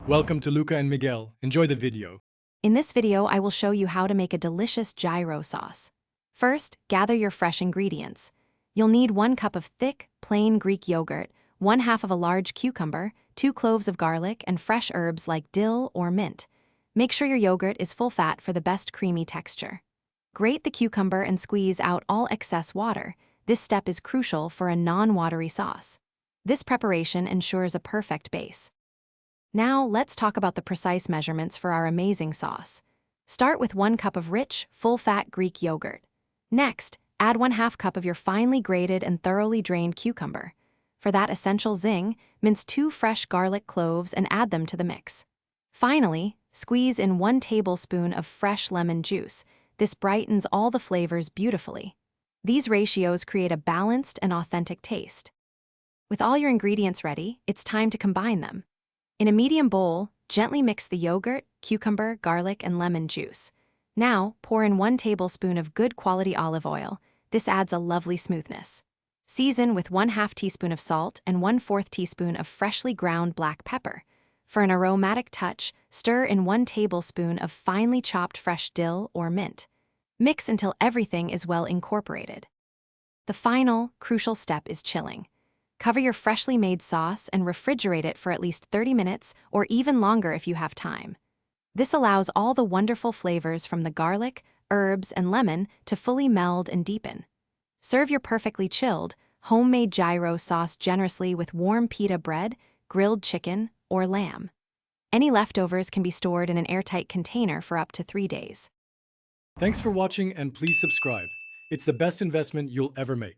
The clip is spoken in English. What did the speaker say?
Welcome to Luca and Miguel. Enjoy the video. In this video, I will show you how to make a delicious gyro sauce. First, gather your fresh ingredients. You'll need 1 cup of thick, plain Greek yogurt, 1/2 of a large cucumber, 2 cloves of garlic, and fresh herbs like dill or mint. Make sure your yogurt is full fat for the best creamy texture. Grate the cucumber and squeeze out all excess water. This step is crucial for a non-watery sauce. This preparation ensures a perfect base. Now, let's talk about the precise measurements for our amazing sauce. Start with 1 cup of rich, full-fat Greek yogurt. Next, add 1/2 cup of your finely grated and thoroughly drained cucumber. For that essential zing, mince 2 fresh garlic cloves and add them to the mix. Finally, squeeze in 1 tablespoon of fresh lemon juice. This brightens all the flavors beautifully. These ratios create a balanced and authentic taste. With all your ingredients ready, it's time to combine them. In a medium bowl, gently mix the yogurt, cucumber, garlic, and lemon juice. Now, pour in 1 tablespoon of good quality olive oil. This adds a lovely smoothness. Season with 1/2 teaspoon of salt and 1/4 teaspoon of freshly ground black pepper. For an aromatic touch, stir in 1 tablespoon of finely chopped fresh dill or mint. Mix until everything is well incorporated. The final, crucial step is chilling. Cover your freshly made sauce and refrigerate it for at least 30 minutes or even longer if you have time. This allows all the wonderful flavors from the garlic, herbs, and lemon to fully meld and deepen. Serve your perfectly chilled, homemade gyro sauce generously with warm pita bread, grilled chicken, or lamb. Any leftovers can be stored in an airtight container for up to 3 days. Thanks for watching and please subscribe. It's the best investment you'll ever make.